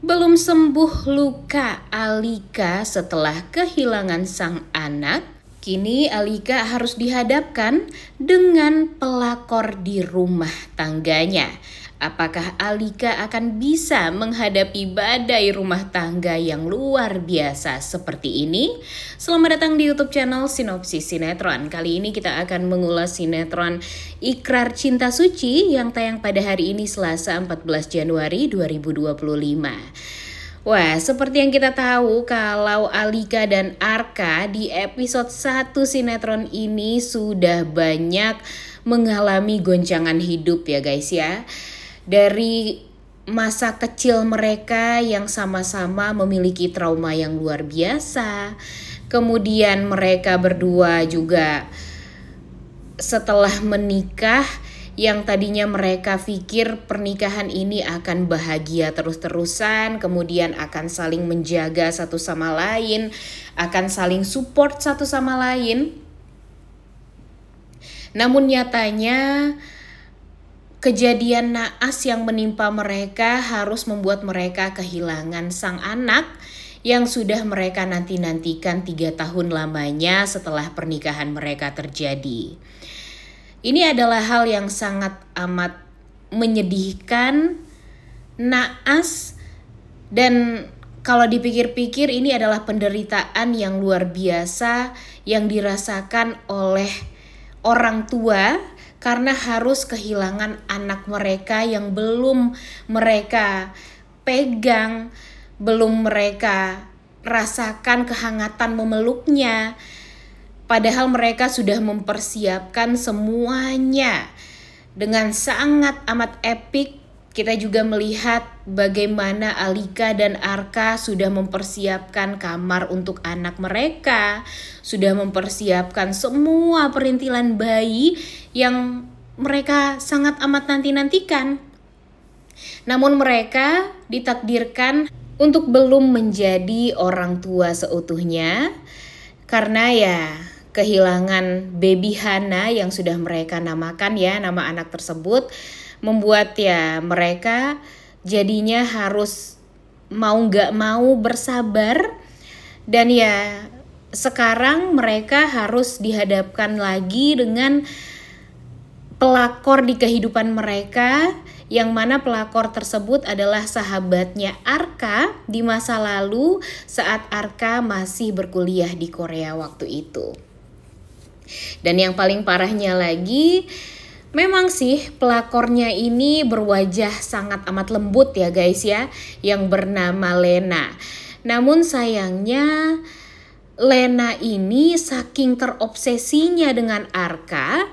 Belum sembuh luka Alika setelah kehilangan sang anak, kini Alika harus dihadapkan dengan pelakor di rumah tangganya. Apakah Alika akan bisa menghadapi badai rumah tangga yang luar biasa seperti ini? Selamat datang di YouTube channel Sinopsis Sinetron. Kali ini kita akan mengulas sinetron Ikrar Cinta Suci yang tayang pada hari ini Selasa 14 Januari 2025. Wah, seperti yang kita tahu kalau Alika dan Arka di episode 1 sinetron ini sudah banyak mengalami goncangan hidup ya guys ya. Dari masa kecil mereka yang sama-sama memiliki trauma yang luar biasa. Kemudian mereka berdua juga setelah menikah, yang tadinya mereka pikir pernikahan ini akan bahagia terus-terusan, kemudian akan saling menjaga satu sama lain, akan saling support satu sama lain. Namun nyatanya kejadian naas yang menimpa mereka harus membuat mereka kehilangan sang anak yang sudah mereka nanti-nantikan 3 tahun lamanya setelah pernikahan mereka terjadi. Ini adalah hal yang sangat amat menyedihkan, naas, dan kalau dipikir-pikir ini adalah penderitaan yang luar biasa yang dirasakan oleh orang tua karena harus kehilangan anak mereka yang belum mereka pegang, belum mereka rasakan kehangatan memeluknya. Padahal mereka sudah mempersiapkan semuanya dengan sangat amat epik. Kita juga melihat bagaimana Alika dan Arka sudah mempersiapkan kamar untuk anak mereka, sudah mempersiapkan semua perintilan bayi yang mereka sangat amat nanti-nantikan. Namun mereka ditakdirkan untuk belum menjadi orang tua seutuhnya karena ya kehilangan baby Hana yang sudah mereka namakan ya, nama anak tersebut membuat ya mereka jadinya harus mau gak mau bersabar. Dan ya sekarang mereka harus dihadapkan lagi dengan pelakor di kehidupan mereka, yang mana pelakor tersebut adalah sahabatnya Arka di masa lalu saat Arka masih berkuliah di Korea waktu itu. Dan yang paling parahnya lagi, memang sih pelakornya ini berwajah sangat amat lembut ya guys ya, yang bernama Lena. Namun sayangnya Lena ini saking terobsesinya dengan Arka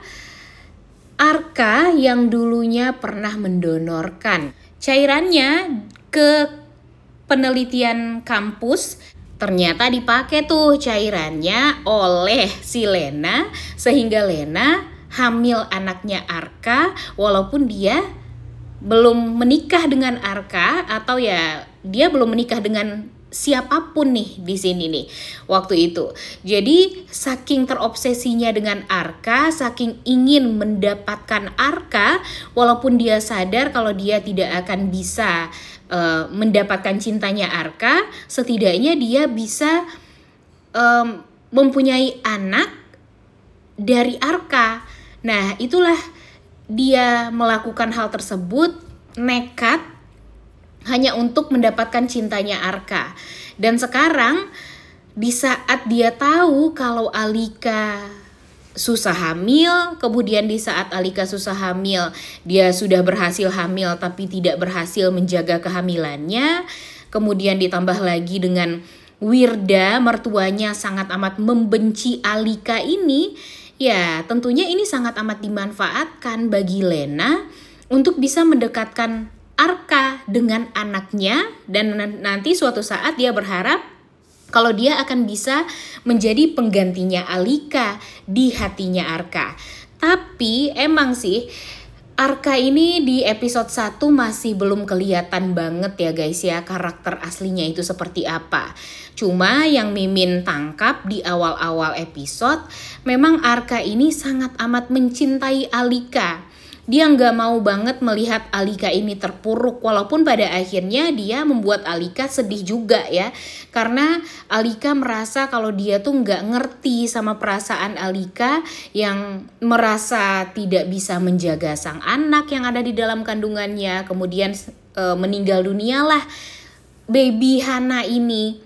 yang dulunya pernah mendonorkan cairannya ke penelitian kampus, ternyata dipakai tuh cairannya oleh si Lena sehingga Lena hamil anaknya Arka walaupun dia belum menikah dengan Arka, atau ya dia belum menikah dengan siapapun nih di sini nih waktu itu. Jadi saking terobsesinya dengan Arka, saking ingin mendapatkan Arka walaupun dia sadar kalau dia tidak akan bisa mendapatkan cintanya Arka, setidaknya dia bisa mempunyai anak dari Arka. Nah, itulah dia melakukan hal tersebut nekat hanya untuk mendapatkan cintanya Arka. Dan sekarang di saat dia tahu kalau Alika susah hamil, kemudian di saat Alika susah hamil, dia sudah berhasil hamil tapi tidak berhasil menjaga kehamilannya. Kemudian ditambah lagi dengan Wirda, mertuanya sangat amat membenci Alika ini. Ya, tentunya ini sangat amat dimanfaatkan bagi Lena untuk bisa mendekatkan Arka dengan anaknya, dan nanti suatu saat dia berharap kalau dia akan bisa menjadi penggantinya Alika di hatinya Arka. Tapi emang sih Arka ini di episode 1 masih belum kelihatan banget ya guys ya karakter aslinya itu seperti apa. Cuma yang Mimin tangkap di awal-awal episode, memang Arka ini sangat amat mencintai Alika. dia nggak mau banget melihat Alika ini terpuruk, walaupun pada akhirnya dia membuat Alika sedih juga ya, karena Alika merasa kalau dia tuh nggak ngerti sama perasaan Alika yang merasa tidak bisa menjaga sang anak yang ada di dalam kandungannya, kemudian meninggal dunialah baby Hana ini.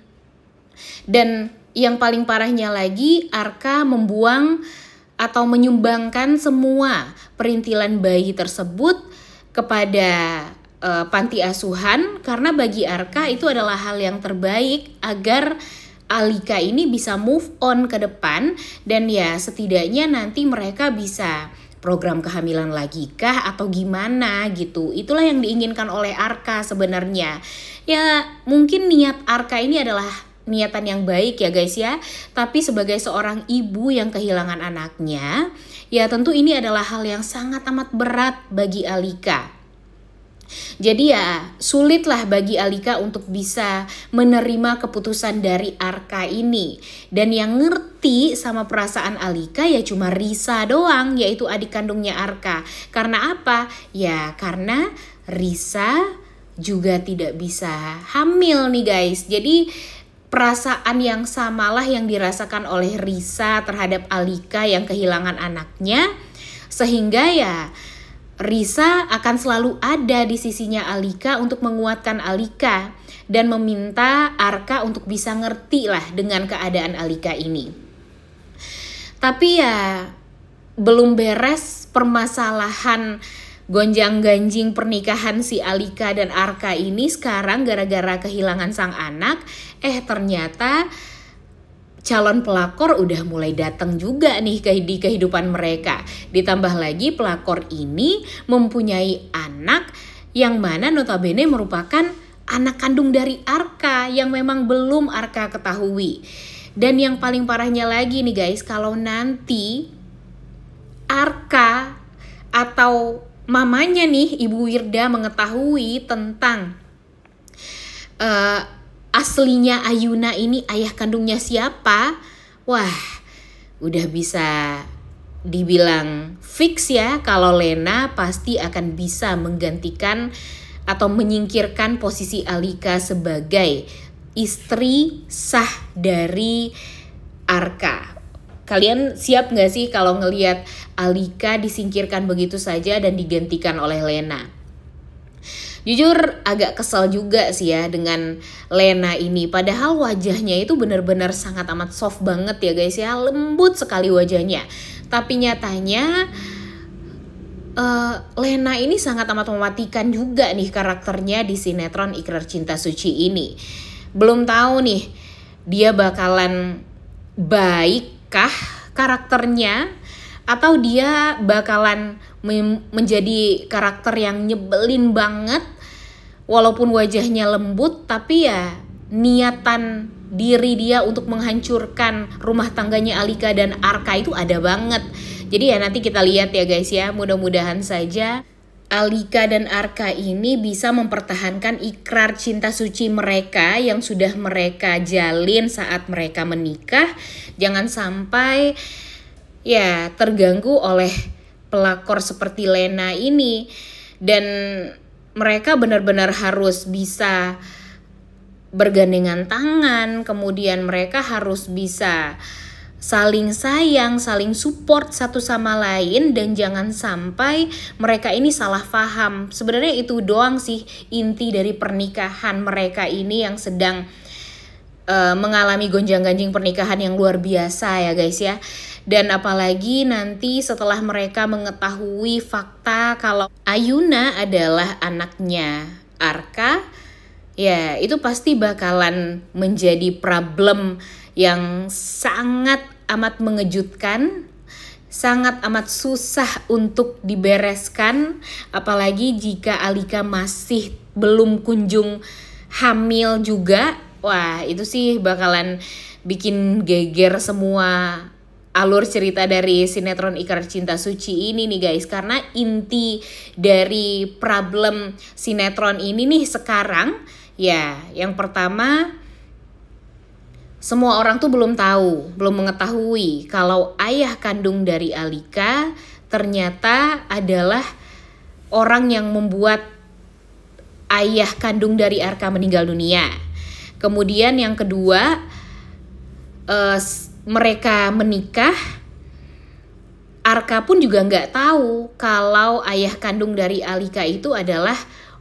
Dan yang paling parahnya lagi, Arka membuang atau menyumbangkan semua perintilan bayi tersebut kepada panti asuhan, karena bagi Arka itu adalah hal yang terbaik agar Alika ini bisa move on ke depan, dan ya setidaknya nanti mereka bisa program kehamilan lagi kah atau gimana gitu. Itulah yang diinginkan oleh Arka sebenarnya. Ya mungkin niat Arka ini adalah niatan yang baik ya guys ya, tapi sebagai seorang ibu yang kehilangan anaknya, ya tentu ini adalah hal yang sangat amat berat bagi Alika. Jadi ya sulitlah bagi Alika untuk bisa menerima keputusan dari Arka ini. Dan yang ngerti sama perasaan Alika ya cuma Risa doang, yaitu adik kandungnya Arka. Karena apa? Ya karena Risa juga tidak bisa hamil nih guys. Jadi perasaan yang samalah yang dirasakan oleh Risa terhadap Alika yang kehilangan anaknya, sehingga ya Risa akan selalu ada di sisinya Alika untuk menguatkan Alika dan meminta Arka untuk bisa ngerti lah dengan keadaan Alika ini. Tapi ya belum beres permasalahan gonjang-ganjing pernikahan si Alika dan Arka ini sekarang gara-gara kehilangan sang anak. Ternyata calon pelakor udah mulai datang juga nih di kehidupan mereka. Ditambah lagi pelakor ini mempunyai anak yang mana notabene merupakan anak kandung dari Arka yang memang belum Arka ketahui. Dan yang paling parahnya lagi nih guys, kalau nanti Arka atau mamanya nih Ibu Wirda mengetahui tentang aslinya Ayuna ini ayah kandungnya siapa, wah udah bisa dibilang fix ya kalau Lena pasti akan bisa menggantikan atau menyingkirkan posisi Alika sebagai istri sah dari Arka. Kalian siap gak sih kalau ngelihat Alika disingkirkan begitu saja dan digantikan oleh Lena? Jujur agak kesal juga sih ya dengan Lena ini. Padahal wajahnya itu benar-benar sangat amat soft banget ya guys ya. Lembut sekali wajahnya. Tapi nyatanya Lena ini sangat amat mematikan juga nih karakternya di sinetron Ikrar Cinta Suci ini. Belum tahu nih dia bakalan baik kah karakternya, atau dia bakalan menjadi karakter yang nyebelin banget walaupun wajahnya lembut, tapi ya niatan diri dia untuk menghancurkan rumah tangganya Alika dan Arka itu ada banget. Jadi ya nanti kita lihat ya guys ya, mudah-mudahan saja Alika dan Arka ini bisa mempertahankan ikrar cinta suci mereka yang sudah mereka jalin saat mereka menikah. Jangan sampai ya terganggu oleh pelakor seperti Lena ini. Dan mereka benar-benar harus bisa bergandengan tangan, kemudian mereka harus bisa saling sayang, saling support satu sama lain, dan jangan sampai mereka ini salah paham. Sebenarnya itu doang sih inti dari pernikahan mereka ini yang sedang mengalami gonjang-ganjing pernikahan yang luar biasa ya guys ya. Dan apalagi nanti setelah mereka mengetahui fakta kalau Ayuna adalah anaknya Arka, ya itu pasti bakalan menjadi problem yang sangat amat mengejutkan, sangat amat susah untuk dibereskan. Apalagi jika Alika masih belum kunjung hamil juga. Wah itu sih bakalan bikin geger semua alur cerita dari sinetron Ikrar Cinta Suci ini nih guys. Karena inti dari problem sinetron ini nih sekarang, ya yang pertama, semua orang tuh belum tahu, belum mengetahui kalau ayah kandung dari Alika ternyata adalah orang yang membuat ayah kandung dari Arka meninggal dunia. Kemudian yang kedua, mereka menikah. Arka pun juga nggak tahu kalau ayah kandung dari Alika itu adalah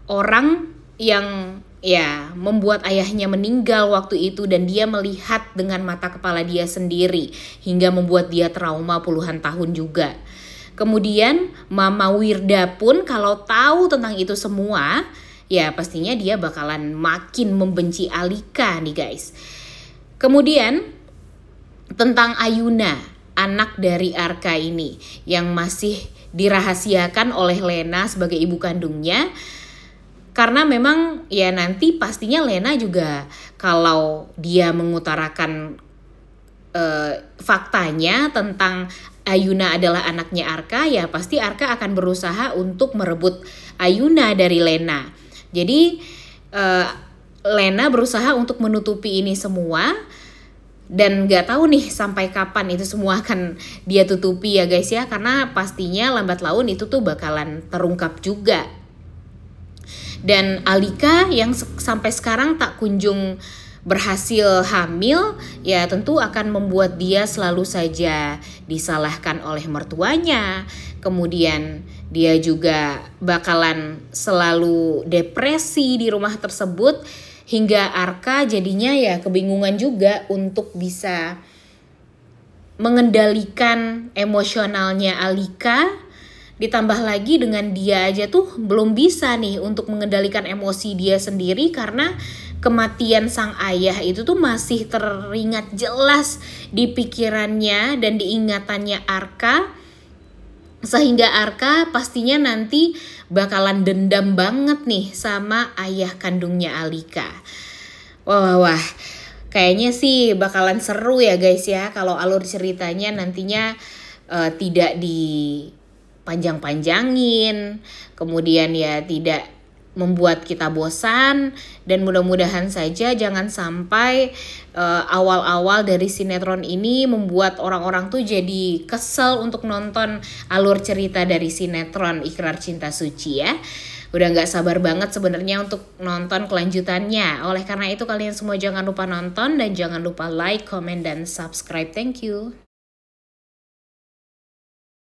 orang yang ya membuat ayahnya meninggal waktu itu, dan dia melihat dengan mata kepala dia sendiri hingga membuat dia trauma puluhan tahun juga. Kemudian Mama Wirda pun kalau tahu tentang itu semua, ya pastinya dia bakalan makin membenci Alika nih guys. Kemudian tentang Ayuna, anak dari Arka ini yang masih dirahasiakan oleh Lena sebagai ibu kandungnya. Karena memang ya nanti pastinya Lena juga kalau dia mengutarakan faktanya tentang Ayuna adalah anaknya Arka, ya pasti Arka akan berusaha untuk merebut Ayuna dari Lena. Jadi Lena berusaha untuk menutupi ini semua. Dan gak tahu nih sampai kapan itu semua akan dia tutupi ya guys ya. Karena pastinya lambat laun itu tuh bakalan terungkap juga. Dan Alika yang sampai sekarang tak kunjung berhasil hamil, ya tentu akan membuat dia selalu saja disalahkan oleh mertuanya. Kemudian dia juga bakalan selalu depresi di rumah tersebut. Hingga Arka jadinya ya kebingungan juga untuk bisa mengendalikan emosionalnya Alika. Ditambah lagi dengan dia aja tuh belum bisa nih untuk mengendalikan emosi dia sendiri, karena kematian sang ayah itu tuh masih teringat jelas di pikirannya dan diingatannya Arka. Sehingga Arka pastinya nanti bakalan dendam banget nih sama ayah kandungnya Alika. Wah, kayaknya sih bakalan seru ya guys ya kalau alur ceritanya nantinya tidak dipanjang-panjangin, kemudian ya tidak membuat kita bosan, dan mudah-mudahan saja jangan sampai awal-awal dari sinetron ini membuat orang-orang tuh jadi kesel untuk nonton alur cerita dari sinetron Ikrar Cinta Suci ya. Udah gak sabar banget sebenarnya untuk nonton kelanjutannya. Oleh karena itu kalian semua jangan lupa nonton dan jangan lupa like, comment, dan subscribe. Thank you.